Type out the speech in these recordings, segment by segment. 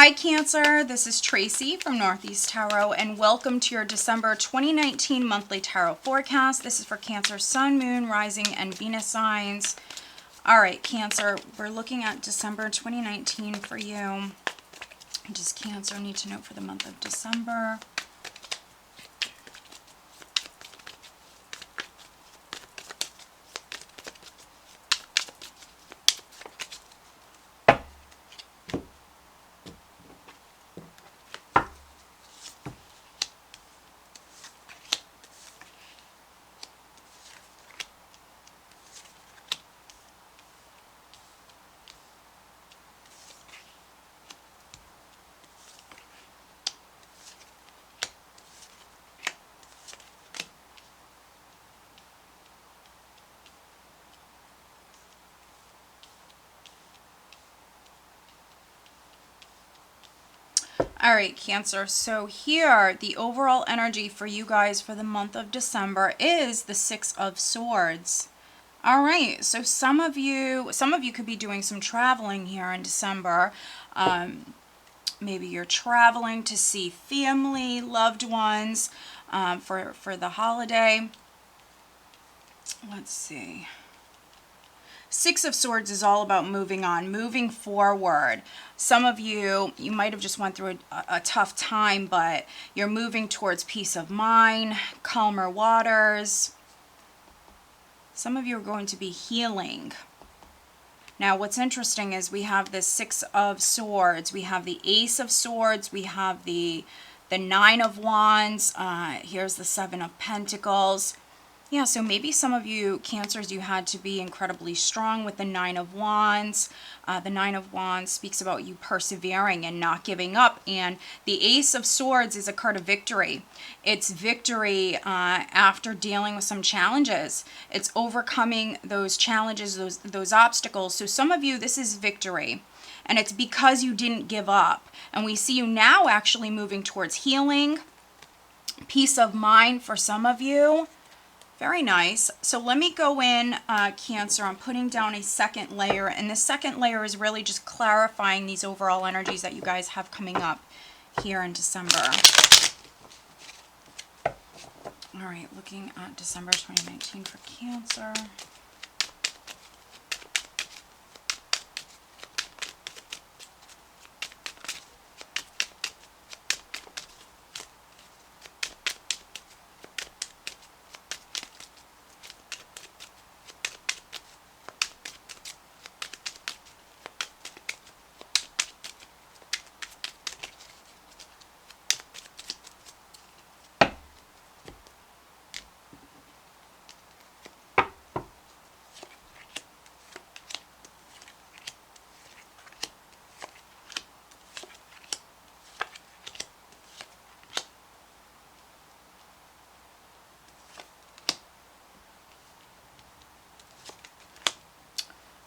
Hi Cancer, this is Tracy from Northeast Tarot and welcome to your December 2019 monthly tarot forecast. This is for Cancer, Sun, Moon, Rising, and Venus signs. All right, Cancer, we're looking at December 2019 for you. Does Cancer need to know for the month of December? All right, Cancer, so here the overall energy for you guys for the month of December is the Six of Swords. All right, so some of you could be doing some traveling here in December. Maybe you're traveling to see family, loved ones for the holiday. Let's see. Six of Swords is all about moving on, moving forward. Some of you might have just went through a tough time, but you're moving towards peace of mind, calmer waters. Some of you are going to be healing. Now, what's interesting is we have the Six of Swords, we have the Ace of Swords, we have the Nine of Wands, here's the Seven of Pentacles. Yeah, so maybe some of you Cancers, you had to be incredibly strong with the Nine of Wands. The Nine of Wands speaks about you persevering and not giving up. And the Ace of Swords is a card of victory. It's victory after dealing with some challenges. It's overcoming those challenges, those obstacles. So some of you, this is victory. And it's because you didn't give up. And we see you now actually moving towards healing, peace of mind for some of you. Very nice. So let me go in, Cancer. I'm putting down a second layer, and this second layer is really just clarifying these overall energies that you guys have coming up here in December. All right, looking at December 2019 for Cancer.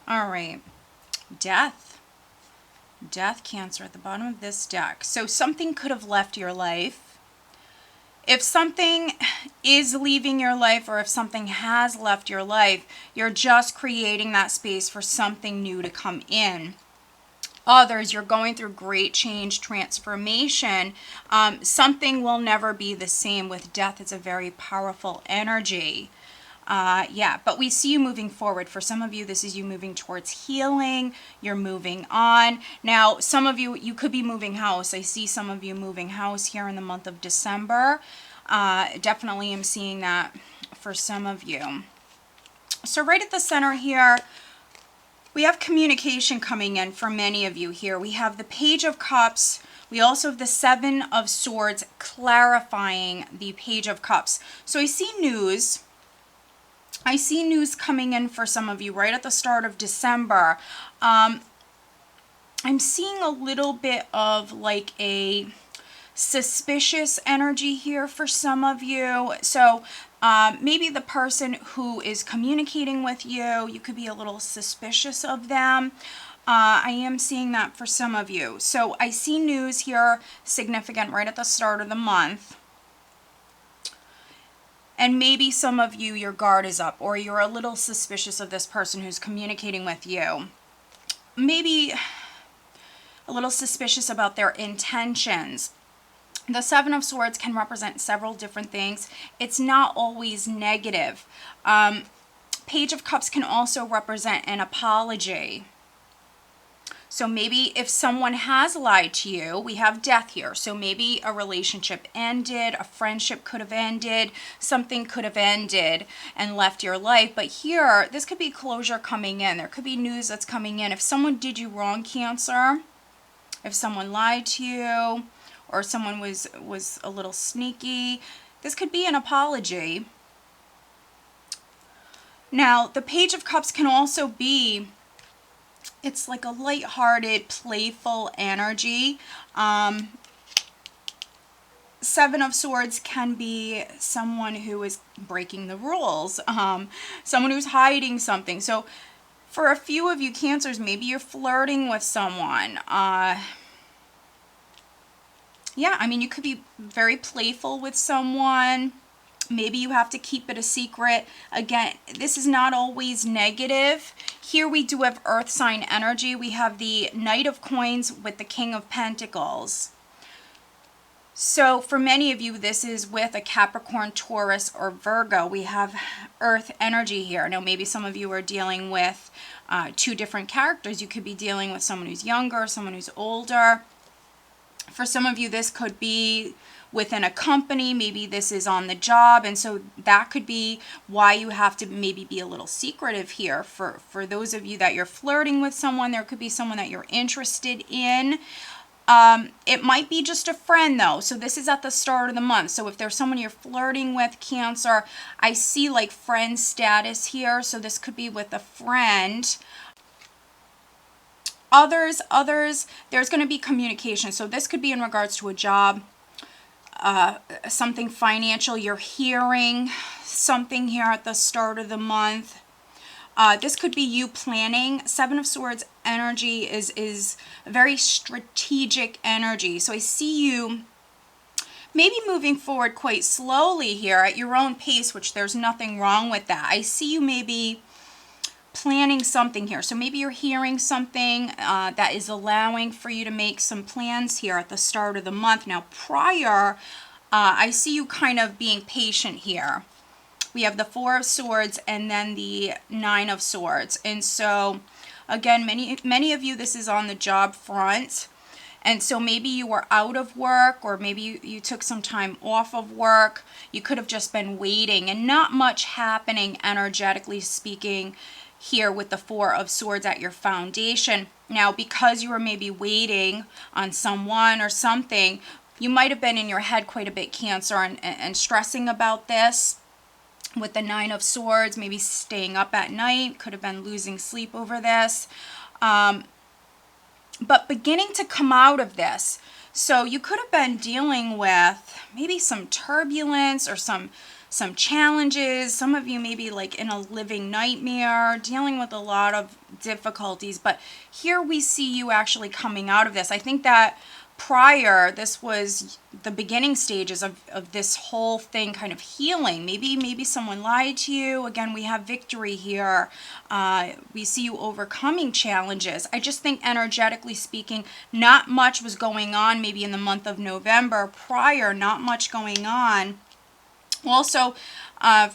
All right, death, Cancer, at the bottom of this deck. So something could have left your life. If something is leaving your life, or if something has left your life, you're just creating that space for something new to come in. Others, you're going through great change, transformation. Something will never be the same. With death, it's a very powerful energy. Yeah, but we see you moving forward. For some of you, this is you moving towards healing. You're moving on. Now, some of you, you could be moving house. I see some of you moving house here in the month of December. Definitely am seeing that for some of you. So right at the center here, we have communication coming in for many of you here. We have the Page of Cups. We also have the Seven of Swords clarifying the Page of Cups. So I see news. I see news coming in for some of you right at the start of December. I'm seeing a little bit of like a suspicious energy here for some of you. So maybe the person who is communicating with you, you could be a little suspicious of them. I am seeing that for some of you. So I see news here significant right at the start of the month. And maybe some of you, your guard is up, or you're a little suspicious of this person who's communicating with you. Maybe a little suspicious about their intentions. The Seven of Swords can represent several different things. It's not always negative. Page of Cups can also represent an apology. So maybe if someone has lied to you, we have death here. So maybe a relationship ended, a friendship could have ended, something could have ended and left your life. But here, this could be closure coming in. There could be news that's coming in. If someone did you wrong, Cancer, if someone lied to you, or someone was a little sneaky, this could be an apology. Now, the Page of Cups can also be, it's like a lighthearted, playful energy. Seven of Swords can be someone who is breaking the rules, someone who's hiding something. So for a few of you Cancers, maybe you're flirting with someone. Yeah, I mean, you could be very playful with someone. Maybe you have to keep it a secret. Again, this is not always negative. Here we do have Earth sign energy. We have the Knight of Coins with the King of Pentacles. So for many of you, this is with a Capricorn, Taurus, or Virgo. We have Earth energy here. Now, maybe some of you are dealing with two different characters. You could be dealing with someone who's younger, someone who's older. For some of you, this could be within a company. Maybe this is on the job. And so that could be why you have to maybe be a little secretive here. For those of you that you're flirting with someone, there could be someone that you're interested in. It might be just a friend though. So this is at the start of the month. So if there's someone you're flirting with, Cancer, I see like friend status here. So this could be with a friend. Others, there's going to be communication. So this could be in regards to a job, something financial. You're hearing something here at the start of the month. This could be you planning. Seven of Swords energy is very strategic energy. So I see you maybe moving forward quite slowly here at your own pace, which there's nothing wrong with that. I see you maybe planning something here. So maybe you're hearing something that is allowing for you to make some plans here at the start of the month. Now prior, I see you kind of being patient here. We have the Four of Swords and then the Nine of Swords. And so again, many of you, this is on the job front. And so maybe you were out of work, or maybe you took some time off of work. You could have just been waiting and not much happening energetically speaking here with the Four of Swords at your foundation. Now, because you were maybe waiting on someone or something, you might have been in your head quite a bit, Cancer, and stressing about this. With the Nine of Swords, maybe staying up at night, could have been losing sleep over this. But beginning to come out of this. So you could have been dealing with maybe some turbulence or some challenges. Some of you maybe like in a living nightmare, dealing with a lot of difficulties. But here we see you actually coming out of this. I think that prior, this was the beginning stages of this whole thing kind of healing. Maybe someone lied to you. Again, we have victory here. We see you overcoming challenges. I just think energetically speaking, not much was going on maybe in the month of November prior, not much going on. Also,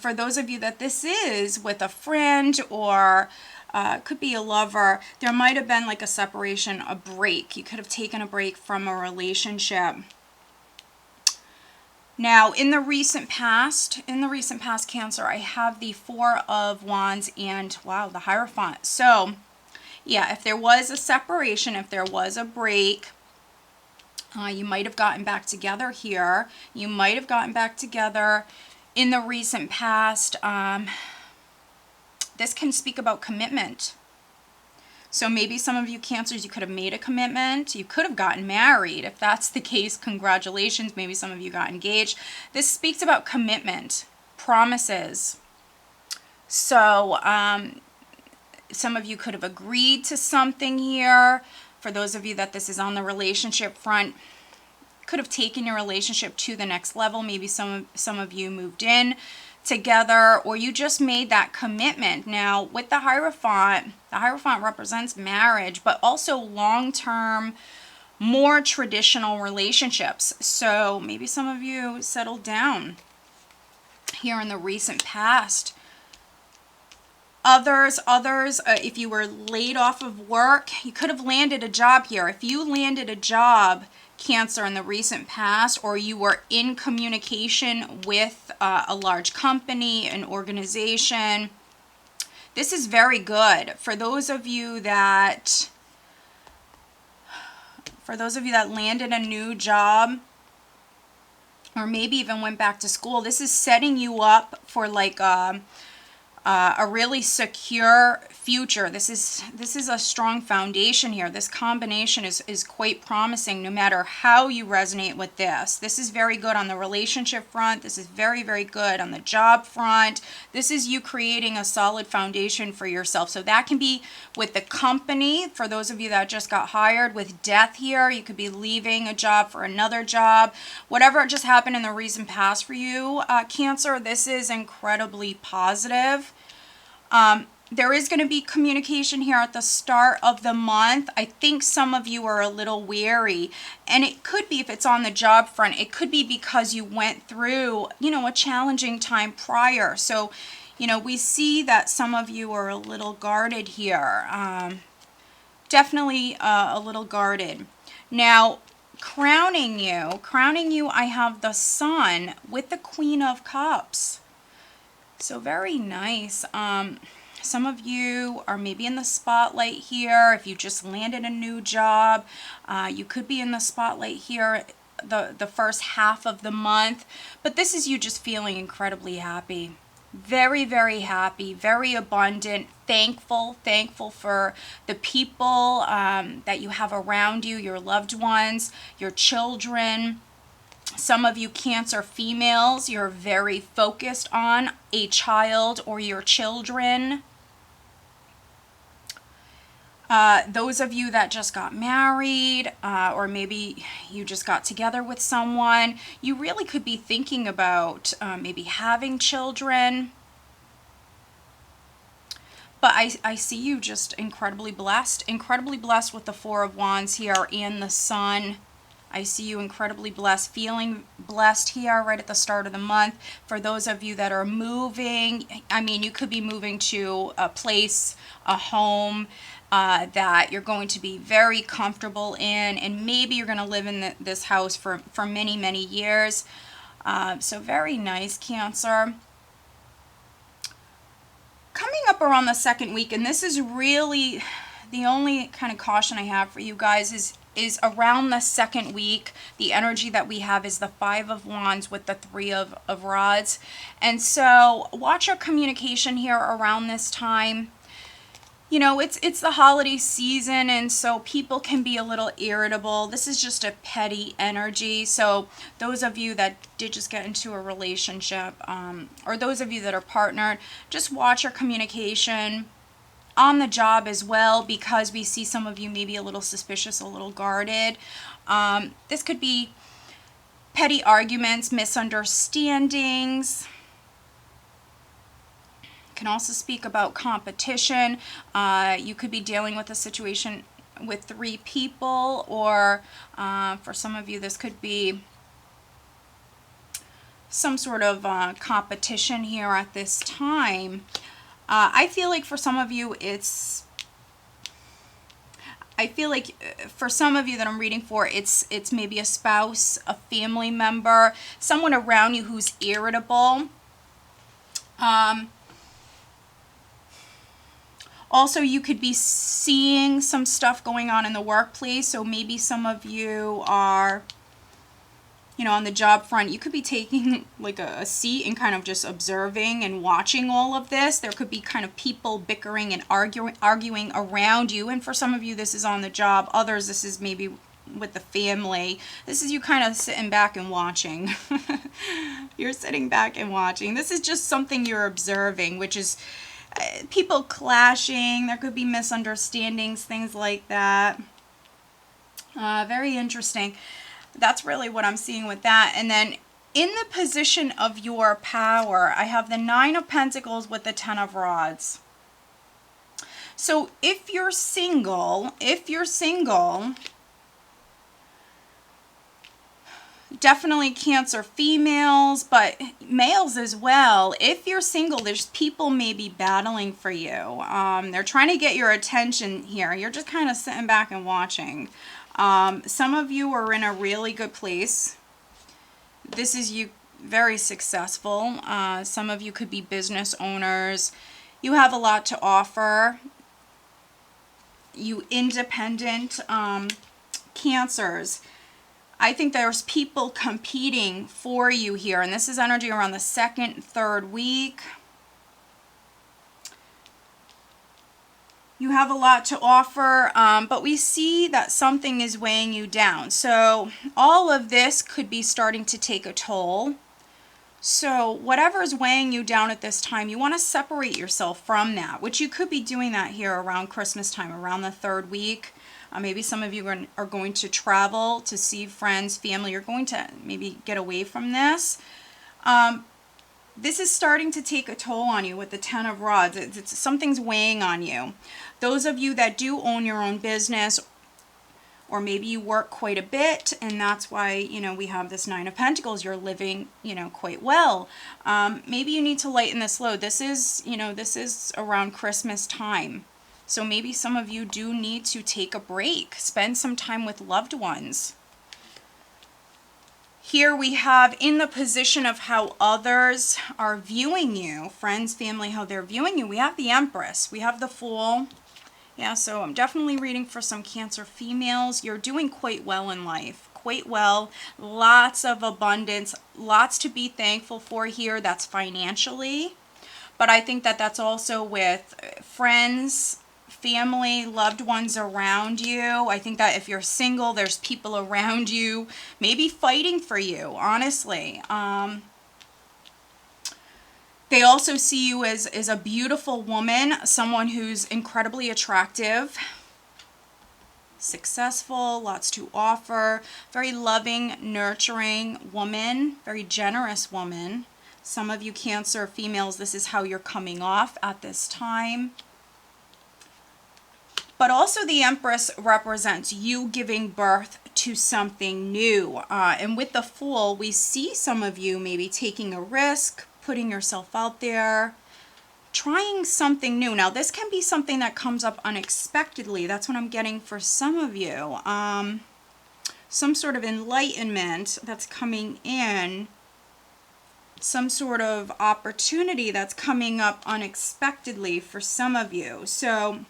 for those of you that this is with a friend or could be a lover, there might have been like a separation, a break. You could have taken a break from a relationship. Now, in the recent past, Cancer, I have the Four of Wands and, wow, the Hierophant. So, yeah, if there was a separation, if there was a break, you might have gotten back together here. You might have gotten back together in the recent past. This can speak about commitment. So maybe some of you Cancers, you could have made a commitment. You could have gotten married. If that's the case, congratulations. Maybe some of you got engaged. This speaks about commitment, promises. So some of you could have agreed to something here. For those of you that this is on the relationship front, could have taken your relationship to the next level. Maybe some of you moved in together, or you just made that commitment. Now, with the Hierophant represents marriage, but also long-term, more traditional relationships. So maybe some of you settled down here in the recent past. Others, if you were laid off of work, you could have landed a job here. If you landed a job, Cancer, in the recent past, or you were in communication with a large company, an organization, this is very good. For those of you that landed a new job, or maybe even went back to school, this is setting you up for like a really secure future. This is a strong foundation here. This combination is quite promising no matter how you resonate with this. This is very good on the relationship front. This is very, very good on the job front. This is you creating a solid foundation for yourself. So that can be with the company. For those of you that just got hired, with death here, you could be leaving a job for another job. Whatever just happened in the recent past for you, Cancer, this is incredibly positive. There is going to be communication here at the start of the month. I think some of you are a little weary, and it could be, if it's on the job front, it could be because you went through, a challenging time prior. So, we see that some of you are a little guarded here. Definitely a little guarded. Now, crowning you, I have the Sun with the Queen of Cups. So very nice. Some of you are maybe in the spotlight here. If you just landed a new job, you could be in the spotlight here the first half of the month. But this is you just feeling incredibly happy. Very, very happy, very abundant, thankful for the people that you have around you, your loved ones, your children. Some of you Cancer females, you're very focused on a child or your children. Those of you that just got married, or maybe you just got together with someone, you really could be thinking about maybe having children. But I see you just incredibly blessed with the Four of Wands here and the Sun. I see you incredibly blessed, feeling blessed here right at the start of the month. For those of you that are moving, you could be moving to a place, a home that you're going to be very comfortable in, and maybe you're going to live in this house for many, many years. So very nice, Cancer. Coming up around the second week, and this is really the only kind of caution I have for you guys, is around the second week, the energy that we have is the Five of Wands with the Three of Rods. And so watch our communication here around this time. It's the holiday season, and so people can be a little irritable. This is just a petty energy. So those of you that did just get into a relationship, or those of you that are partnered, just watch your communication on the job as well, because we see some of you maybe a little suspicious, a little guarded. This could be petty arguments, misunderstandings. Can also speak about competition. You could be dealing with a situation with 3 people, or for some of you this could be some sort of competition here at this time. I feel like for some of you for some of you that I'm reading for, it's maybe a spouse, a family member, someone around you who's irritable. Also, you could be seeing some stuff going on in the workplace. So maybe some of you are, on the job front, you could be taking like a seat and kind of just observing and watching all of this. There could be kind of people bickering and arguing around you. And for some of you, this is on the job. Others, this is maybe with the family. This is you kind of sitting back and watching. You're sitting back and watching. This is just something you're observing, which is people clashing. There could be misunderstandings, things like that. Very interesting. That's really what I'm seeing with that. And then in the position of your power, I have the Nine of Pentacles with the Ten of Rods. So if you're single, definitely Cancer females, but males as well. If you're single, there's people maybe battling for you. They're trying to get your attention here. You're just kind of sitting back and watching. Some of you are in a really good place. This is you very successful. Some of you could be business owners. You have a lot to offer. You independent Cancers. I think there's people competing for you here. And this is energy around the second, third week. You have a lot to offer, but we see that something is weighing you down. So all of this could be starting to take a toll. So whatever is weighing you down at this time, you want to separate yourself from that, which you could be doing that here around Christmas time, around the third week. Maybe some of you are going to travel to see friends, family. You're going to maybe get away from this. This is starting to take a toll on you with the Ten of Rods. Something's weighing on you. Those of you that do own your own business, or maybe you work quite a bit, and that's why, you know, we have this Nine of Pentacles. You're living, you know, quite well. Maybe you need to lighten this load. This is, you know, this is around Christmas time. So maybe some of you do need to take a break, spend some time with loved ones. Here we have in the position of how others are viewing you, friends, family, how they're viewing you. We have the Empress, we have the Fool. Yeah, so I'm definitely reading for some Cancer females. You're doing quite well in life, quite well. Lots of abundance, lots to be thankful for here. That's financially. But I think that that's also with friends, family, loved ones around you. I think that if you're single, there's people around you maybe fighting for you, honestly. They also see you as a beautiful woman, someone who's incredibly attractive, successful, lots to offer, very loving, nurturing woman, very generous woman. Some of you Cancer females, this is how you're coming off at this time. But also the Empress represents you giving birth to something new. And with the Fool, we see some of you maybe taking a risk, putting yourself out there, trying something new. Now, this can be something that comes up unexpectedly. That's what I'm getting for some of you. Some sort of enlightenment that's coming in. Some sort of opportunity that's coming up unexpectedly for some of you. So,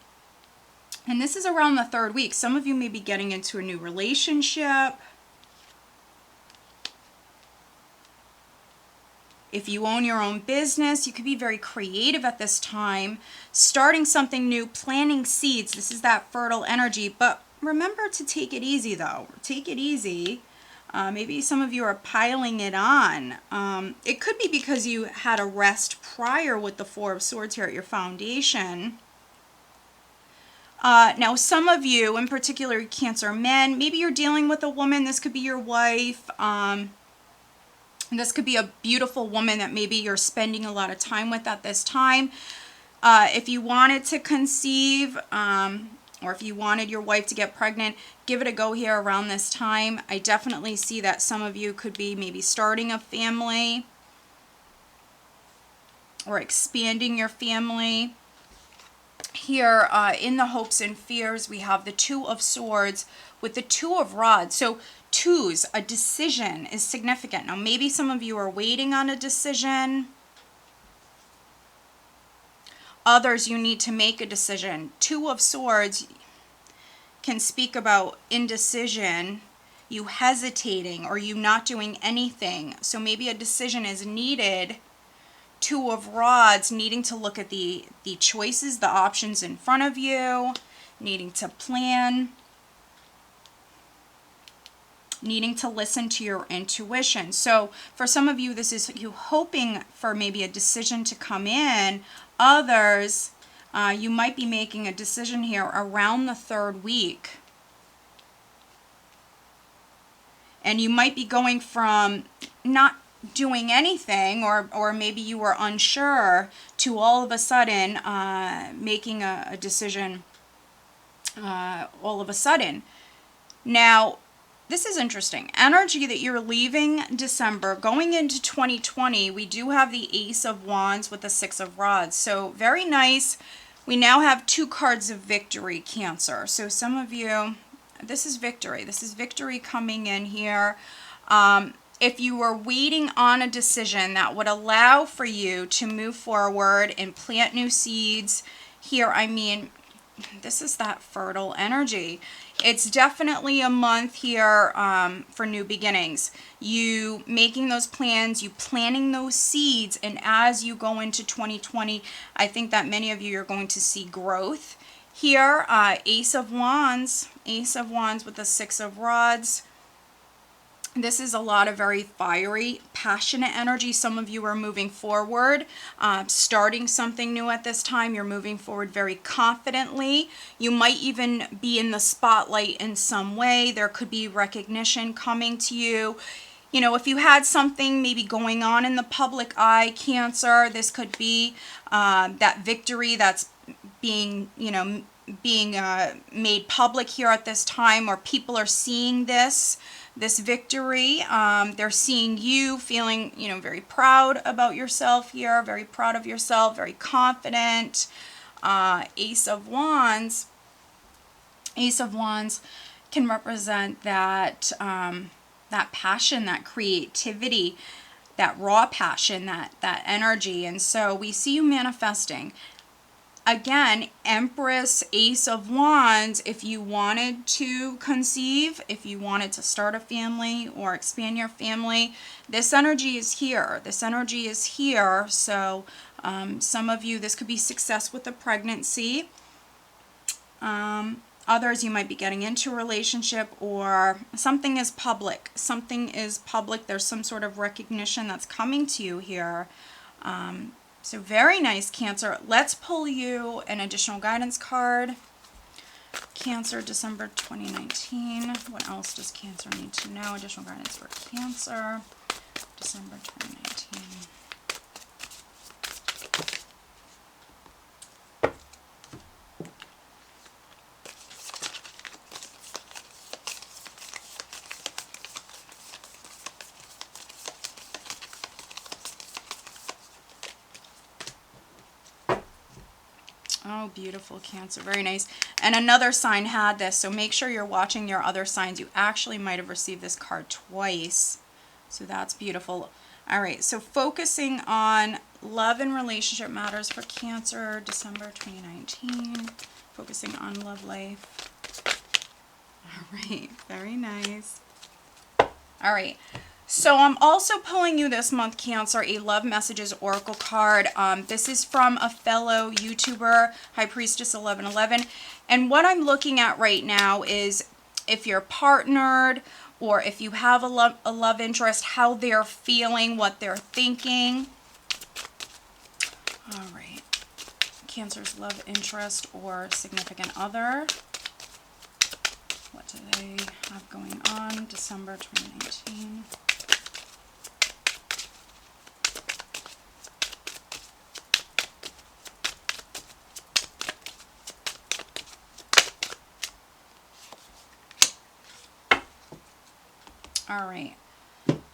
and this is around the third week. Some of you may be getting into a new relationship. If you own your own business, you could be very creative at this time, starting something new, planting seeds. This is that fertile energy. But remember to take it easy, though. Take it easy. Maybe some of you are piling it on. It could be because you had a rest prior with the Four of Swords here at your foundation. Now, some of you, in particular Cancer men, maybe you're dealing with a woman. This could be your wife. This could be a beautiful woman that maybe you're spending a lot of time with at this time. If you wanted to conceive, or if you wanted your wife to get pregnant, give it a go here around this time. I definitely see that some of you could be maybe starting a family or expanding your family. Here in the hopes and fears, we have the Two of Swords with the Two of Rods. So twos, a decision is significant. Now, maybe some of you are waiting on a decision. Others, you need to make a decision. Two of Swords can speak about indecision, you hesitating, or you not doing anything. So maybe a decision is needed. Two of Rods, needing to look at the choices, the options in front of you, needing to plan, needing to listen to your intuition. So for some of you, this is you hoping for maybe a decision to come in. Others, you might be making a decision here around the third week. And you might be going from not doing anything, or maybe you were unsure, to all of a sudden making a decision all of a sudden. Now, this is interesting. Energy that you're leaving December, going into 2020, we do have the Ace of Wands with the Six of Rods. So very nice. We now have 2 cards of victory, Cancer. So some of you, this is victory. This is victory coming in here. If you were waiting on a decision that would allow for you to move forward and plant new seeds here, I mean, this is that fertile energy. It's definitely a month here for new beginnings. You making those plans, you planting those seeds, and as you go into 2020, I think that many of you are going to see growth. Here, Ace of Wands with the Six of Rods. This is a lot of very fiery, passionate energy. Some of you are moving forward, starting something new at this time. You're moving forward very confidently. You might even be in the spotlight in some way. There could be recognition coming to you. You know, if you had something maybe going on in the public eye, Cancer, this could be that victory that's being, being made public here at this time, or people are seeing this victory. They're seeing you feeling, very proud about yourself here, very proud of yourself, very confident. Ace of Wands can represent that, that passion, that creativity, that raw passion, that energy. And so we see you manifesting. Again, Empress, Ace of Wands, if you wanted to conceive, if you wanted to start a family or expand your family, this energy is here. This energy is here. So some of you, this could be success with a pregnancy. Others, you might be getting into a relationship, or something is public. Something is public. There's some sort of recognition that's coming to you here. So very nice, Cancer. Let's pull you an additional guidance card. Cancer, December 2019. What else does Cancer need to know? Additional guidance for Cancer, December 2019. Oh, beautiful, Cancer. Very nice. And another sign had this, so make sure you're watching your other signs. You actually might have received this card twice, so that's beautiful. All right, so focusing on love and relationship matters for Cancer, December 2019. Focusing on love life. All right, very nice. All right. So I'm also pulling you this month, Cancer, a Love Messages Oracle card. This is from a fellow YouTuber, High Priestess 1111. And what I'm looking at right now is if you're partnered, or if you have a love interest, how they're feeling, what they're thinking. All right. Cancer's love interest or significant other. What do they have going on? December 2019. All right,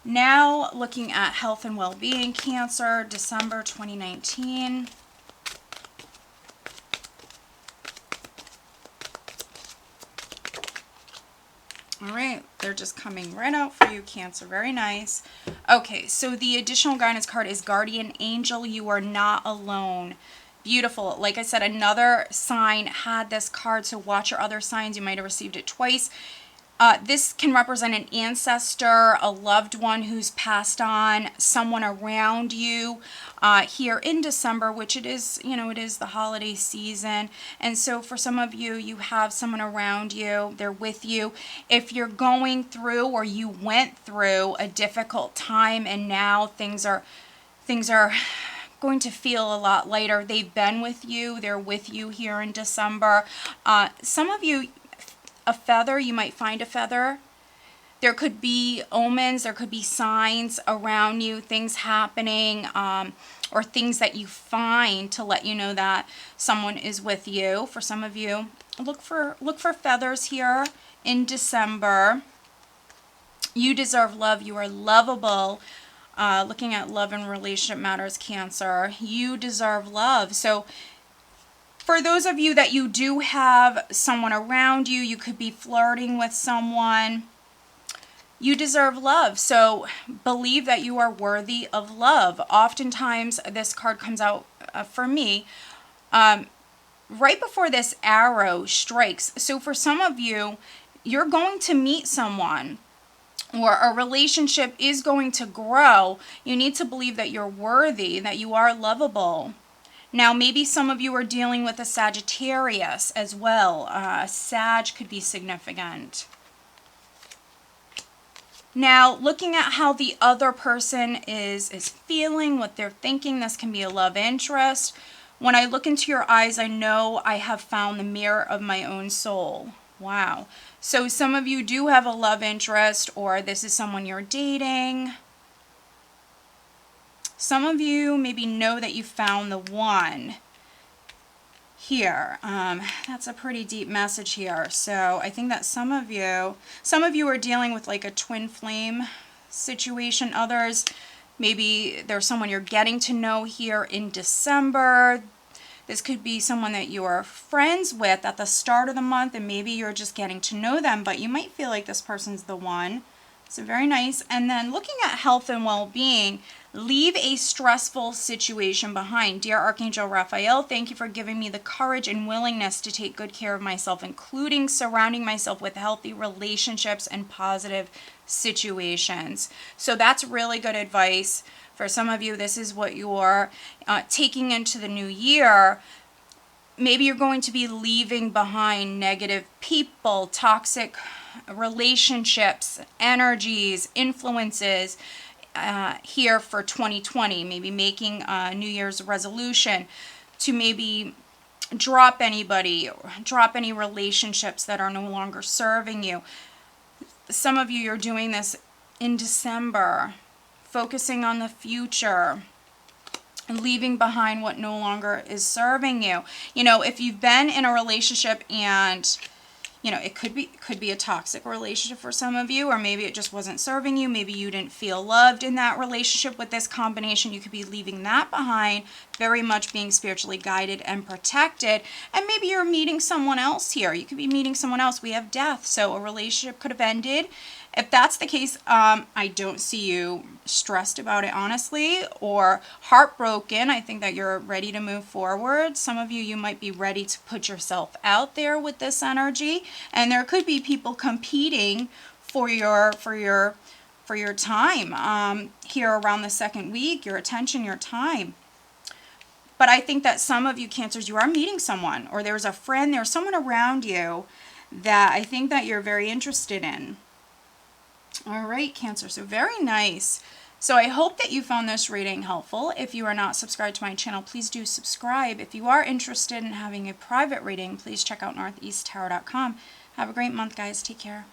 now looking at health and well-being, Cancer, December 2019. All right, they're just coming right out for you, Cancer. Very nice. Okay, so the additional guidance card is Guardian Angel. You are not alone. Beautiful. Like I said, another sign had this card, so watch your other signs. You might have received it twice. This can represent an ancestor, a loved one who's passed on, someone around you here in December, which it is, it is the holiday season. And so for some of you, you have someone around you, they're with you. If you're going through, or you went through a difficult time and now things are going to feel a lot lighter, they've been with you, they're with you here in December. Some of you, a feather, you might find a feather There could be omens, there could be signs around you, things happening, or things that you find to let you know that someone is with you. For some of you, look for feathers here in December. You deserve love. You are lovable. Looking at love and relationship matters, Cancer. You deserve love. So for those of you that you do have someone around you, you could be flirting with someone. You deserve love. So believe that you are worthy of love. Oftentimes this card comes out for me right before this arrow strikes. So for some of you, you're going to meet someone, or a relationship is going to grow. You need to believe that you're worthy, that you are lovable. Now, maybe some of you are dealing with a Sagittarius as well. Sag could be significant. Now, looking at how the other person is feeling, what they're thinking, this can be a love interest. When I look into your eyes, I know I have found the mirror of my own soul. Wow. So some of you do have a love interest, or this is someone you're dating. Some of you maybe know that you found the one here. That's a pretty deep message here. So I think that some of you are dealing with like a twin flame situation. Others, maybe there's someone you're getting to know here in December. This could be someone that you are friends with at the start of the month, and maybe you're just getting to know them, but you might feel like this person's the one. So very nice. And then looking at health and well-being, leave a stressful situation behind. Dear Archangel Raphael, thank you for giving me the courage and willingness to take good care of myself, including surrounding myself with healthy relationships and positive situations. So that's really good advice. For some of you, this is what you're taking into the new year. Maybe you're going to be leaving behind negative people, toxic relationships, energies, influences here for 2020. Maybe making a New Year's resolution to maybe drop anybody, or drop any relationships that are no longer serving you. Some of you, you're doing this in December, focusing on the future and leaving behind what no longer is serving you. You know, if you've been in a relationship and, you know, it could be a toxic relationship for some of you, or maybe it just wasn't serving you. Maybe you didn't feel loved in that relationship. With this combination, you could be leaving that behind, very much being spiritually guided and protected. And maybe you're meeting someone else here. You could be meeting someone else. We have death, so a relationship could have ended. If that's the case, I don't see you stressed about it, honestly, or heartbroken. I think that you're ready to move forward. Some of you might be ready to put yourself out there with this energy, and there could be people competing for your time here around the second week, your attention, your time. But I think that some of you Cancers, you are meeting someone, or there's a friend, there's someone around you that I think that you're very interested in. All right, Cancer, so very nice. So I hope that you found this reading helpful. If you are not subscribed to my channel, please do subscribe. If you are interested in having a private reading, please check out northeasttarot.com. Have a great month, guys. Take care.